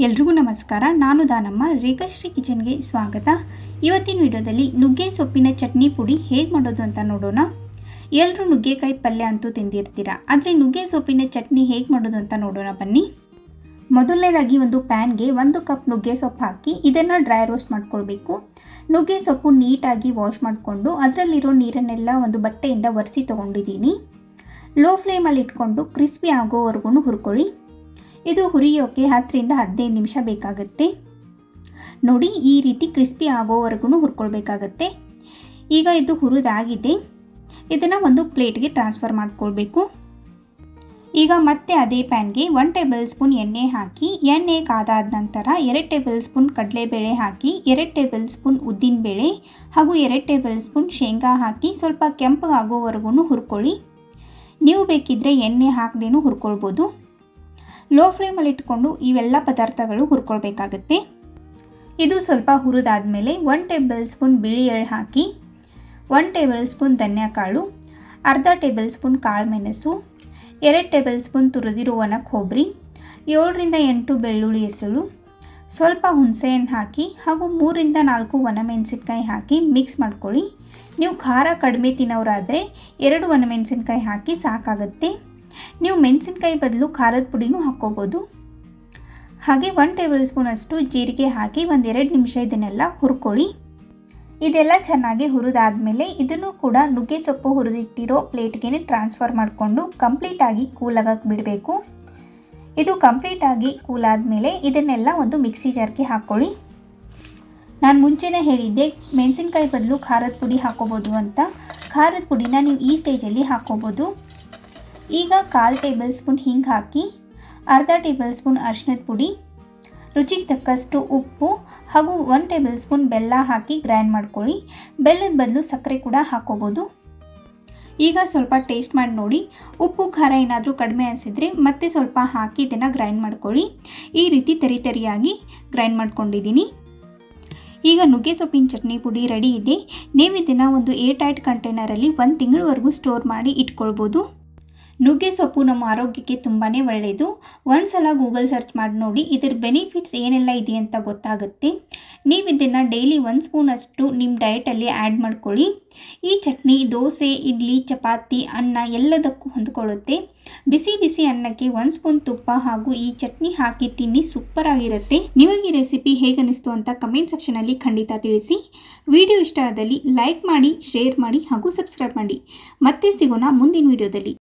ಎಲ್ರಿಗೂ ನಮಸ್ಕಾರ. ನಾನು ದಾನಮ್ಮ. ರೇಖಾಶ್ರೀ ಕಿಚನ್ಗೆ ಸ್ವಾಗತ. ಇವತ್ತಿನ ವಿಡಿಯೋದಲ್ಲಿ ನುಗ್ಗೆ ಸೊಪ್ಪಿನ ಚಟ್ನಿ ಪುಡಿ ಹೇಗೆ ಮಾಡೋದು ಅಂತ ನೋಡೋಣ. ಎಲ್ಲರೂ ನುಗ್ಗೆಕಾಯಿ ಪಲ್ಯ ಅಂತೂ ತಿಂದಿರ್ತೀರ, ಆದರೆ ನುಗ್ಗೆ ಸೊಪ್ಪಿನ ಚಟ್ನಿ ಹೇಗೆ ಮಾಡೋದು ಅಂತ ನೋಡೋಣ ಬನ್ನಿ. ಮೊದಲನೇದಾಗಿ ಒಂದು ಪ್ಯಾನ್ಗೆ 1 ಕಪ್ ನುಗ್ಗೆ ಸೊಪ್ಪು ಹಾಕಿ ಇದನ್ನು ಡ್ರೈ ರೋಸ್ಟ್ ಮಾಡ್ಕೊಳ್ಬೇಕು. ನುಗ್ಗೆ ಸೊಪ್ಪು ನೀಟಾಗಿ ವಾಶ್ ಮಾಡಿಕೊಂಡು ಅದರಲ್ಲಿರೋ ನೀರನ್ನೆಲ್ಲ ಒಂದು ಬಟ್ಟೆಯಿಂದ ಒರೆಸಿ ತೊಗೊಂಡಿದ್ದೀನಿ. ಲೋ ಫ್ಲೇಮಲ್ಲಿ ಇಟ್ಕೊಂಡು ಕ್ರಿಸ್ಪಿ ಆಗೋವರೆಗೂ ಹುರ್ಕೊಳ್ಳಿ. ಇದು ಹುರಿಯೋಕೆ 10ರಿಂದ 15 ನಿಮಿಷ ಬೇಕಾಗುತ್ತೆ. ನೋಡಿ, ಈ ರೀತಿ ಕ್ರಿಸ್ಪಿ ಆಗೋವರೆಗೂ ಹುರ್ಕೊಳ್ಬೇಕಾಗತ್ತೆ. ಈಗ ಇದು ಹುರಿದಾಗಿದೆ. ಇದನ್ನು ಒಂದು ಪ್ಲೇಟ್ಗೆ ಟ್ರಾನ್ಸ್ಫರ್ ಮಾಡ್ಕೊಳ್ಬೇಕು. ಈಗ ಮತ್ತೆ ಅದೇ ಪ್ಯಾನ್ಗೆ 1 ಟೇಬಲ್ ಸ್ಪೂನ್ ಎಣ್ಣೆ ಹಾಕಿ, ಎಣ್ಣೆ ಕಾದಾದ ನಂತರ 2 ಟೇಬಲ್ ಸ್ಪೂನ್ ಕಡಲೆಬೇಳೆ ಹಾಕಿ, 2 ಟೇಬಲ್ ಸ್ಪೂನ್ ಉದ್ದಿನಬೇಳೆ ಹಾಗೂ 2 ಟೇಬಲ್ ಸ್ಪೂನ್ ಶೇಂಗಾ ಹಾಕಿ ಸ್ವಲ್ಪ ಕೆಂಪಗಾಗೋವರೆಗೂ ಹುರ್ಕೊಳ್ಳಿ. ನೀವು ಬೇಕಿದ್ದರೆ ಎಣ್ಣೆ ಹಾಕದೇನೂ ಹುರ್ಕೊಳ್ಬೋದು. ಲೋ ಫ್ಲೇಮಲ್ಲಿ ಇಟ್ಕೊಂಡು ಇವೆಲ್ಲ ಪದಾರ್ಥಗಳು ಹುರ್ಕೊಳ್ಬೇಕಾಗತ್ತೆ. ಇದು ಸ್ವಲ್ಪ ಹುರಿದಾದ್ಮೇಲೆ 1 ಟೇಬಲ್ ಸ್ಪೂನ್ ಬಿಳಿ ಎಳ್ಳು ಹಾಕಿ, 1 ಟೇಬಲ್ ಸ್ಪೂನ್ ಧನಿಯಾಕಾಳು, ಅರ್ಧ ಟೇಬಲ್ ಸ್ಪೂನ್ ಕಾಳುಮೆಣಸು, 2 ಟೇಬಲ್ ಸ್ಪೂನ್ ತುರಿದಿರುವ ಒಣ ಕೊಬ್ಬರಿ, 7ರಿಂದ 8 ಬೆಳ್ಳುಳ್ಳಿ ಎಸಳು, ಸ್ವಲ್ಪ ಹುಣಸೆಹಣ್ಣು ಹಾಕಿ ಹಾಗೂ 3ರಿಂದ 4 ಒಣಮೆಣಸಿನ್ಕಾಯಿ ಹಾಕಿ ಮಿಕ್ಸ್ ಮಾಡ್ಕೊಳ್ಳಿ. ನೀವು ಖಾರ ಕಡಿಮೆ ತಿನ್ನೋರಾದರೆ 2 ಒಣಮೆಣಸಿನ್ಕಾಯಿ ಹಾಕಿ ಸಾಕಾಗುತ್ತೆ. ನೀವು ಮೆಣಸಿನ್ಕಾಯಿ ಬದಲು ಖಾರದ ಪುಡಿನೂ ಹಾಕ್ಕೋಬೋದು. ಹಾಗೆ 1 ಟೇಬಲ್ ಸ್ಪೂನ್ ಅಷ್ಟು ಜೀರಿಗೆ ಹಾಕಿ 1-2 ನಿಮಿಷ ಇದನ್ನೆಲ್ಲ ಹುರ್ಕೊಳ್ಳಿ. ಇದೆಲ್ಲ ಚೆನ್ನಾಗಿ ಹುರಿದಾದ್ಮೇಲೆ ಇದನ್ನು ಕೂಡ ನುಗ್ಗೆ ಸೊಪ್ಪು ಹುರಿದಿಟ್ಟಿರೋ ಪ್ಲೇಟ್ಗೆ ಟ್ರಾನ್ಸ್ಫರ್ ಮಾಡಿಕೊಂಡು ಕಂಪ್ಲೀಟಾಗಿ ಕೂಲಾಗಕ್ಕೆ ಬಿಡಬೇಕು. ಇದು ಕಂಪ್ಲೀಟಾಗಿ ಕೂಲಾದಮೇಲೆ ಇದನ್ನೆಲ್ಲ ಒಂದು ಮಿಕ್ಸಿ ಜಾರ್ಗೆ ಹಾಕ್ಕೊಳ್ಳಿ. ನಾನು ಮುಂಚೆನೇ ಹೇಳಿದ್ದೆ ಮೆಣಸಿನ್ಕಾಯಿ ಬದಲು ಖಾರದ ಪುಡಿ ಹಾಕ್ಕೋಬೋದು ಅಂತ. ಖಾರದ ಪುಡಿನ ನೀವು ಈ ಸ್ಟೇಜಲ್ಲಿ ಹಾಕ್ಕೋಬೋದು. ಈಗ 1/4 ಟೇಬಲ್ ಸ್ಪೂನ್ ಹಿಂಗೆ ಹಾಕಿ, ಅರ್ಧ ಟೇಬಲ್ ಸ್ಪೂನ್ ಅರಿಶಿಣದ ಪುಡಿ, ರುಚಿಗೆ ತಕ್ಕಷ್ಟು ಉಪ್ಪು ಹಾಗೂ 1 ಟೇಬಲ್ ಸ್ಪೂನ್ ಬೆಲ್ಲ ಹಾಕಿ ಗ್ರೈಂಡ್ ಮಾಡ್ಕೊಳ್ಳಿ. ಬೆಲ್ಲದ ಬದಲು ಸಕ್ಕರೆ ಕೂಡ ಹಾಕ್ಕೋಬೋದು. ಈಗ ಸ್ವಲ್ಪ ಟೇಸ್ಟ್ ಮಾಡಿ ನೋಡಿ. ಉಪ್ಪು ಖಾರ ಏನಾದರೂ ಕಡಿಮೆ ಅನಿಸಿದರೆ ಮತ್ತೆ ಸ್ವಲ್ಪ ಹಾಕಿ ಇದನ್ನು ಗ್ರೈಂಡ್ ಮಾಡ್ಕೊಳ್ಳಿ. ಈ ರೀತಿ ತರಿಯಾಗಿ ಗ್ರೈಂಡ್ ಮಾಡ್ಕೊಂಡಿದ್ದೀನಿ. ಈಗ ನುಗ್ಗೆ ಸೊಪ್ಪಿನ ಚಟ್ನಿ ಪುಡಿ ರೆಡಿ ಇದೆ. ನೀವು ಇದನ್ನು ಒಂದು ಏರ್ ಟೈಟ್ ಕಂಟೈನರಲ್ಲಿ 1 ತಿಂಗಳವರೆಗೂ ಸ್ಟೋರ್ ಮಾಡಿ ಇಟ್ಕೊಳ್ಬೋದು. ನುಗ್ಗೆ ಸೊಪ್ಪು ನಮ್ಮ ಆರೋಗ್ಯಕ್ಕೆ ತುಂಬಾ ಒಳ್ಳೆಯದು. ಒಂದ್ಸಲ ಗೂಗಲ್ ಸರ್ಚ್ ಮಾಡಿ ನೋಡಿ, ಇದರ ಬೆನಿಫಿಟ್ಸ್ ಏನೆಲ್ಲ ಇದೆ ಅಂತ ಗೊತ್ತಾಗುತ್ತೆ. ನೀವು ಇದನ್ನು ಡೈಲಿ 1 ಸ್ಪೂನ್ ಅಷ್ಟು ನಿಮ್ಮ ಡಯಟಲ್ಲಿ ಆ್ಯಡ್ ಮಾಡ್ಕೊಳ್ಳಿ. ಈ ಚಟ್ನಿ ದೋಸೆ, ಇಡ್ಲಿ, ಚಪಾತಿ, ಅನ್ನ ಎಲ್ಲದಕ್ಕೂ ಹೊಂದ್ಕೊಳ್ಳುತ್ತೆ. ಬಿಸಿ ಬಿಸಿ ಅನ್ನಕ್ಕೆ 1 ಸ್ಪೂನ್ ತುಪ್ಪ ಹಾಗೂ ಈ ಚಟ್ನಿ ಹಾಕಿ ತಿನ್ನಿ, ಸೂಪರ್ ಆಗಿರುತ್ತೆ. ನಿಮಗೆ ಈ ರೆಸಿಪಿ ಹೇಗೆ ಅನಿಸ್ತು ಅಂತ ಕಮೆಂಟ್ ಸೆಕ್ಷನಲ್ಲಿ ಖಂಡಿತ ತಿಳಿಸಿ. ವಿಡಿಯೋ ಇಷ್ಟ ಆದಲ್ಲಿ ಲೈಕ್ ಮಾಡಿ, ಶೇರ್ ಮಾಡಿ ಹಾಗೂ ಸಬ್ಸ್ಕ್ರೈಬ್ ಮಾಡಿ. ಮತ್ತೆ ಸಿಗೋಣ ಮುಂದಿನ ವಿಡಿಯೋದಲ್ಲಿ.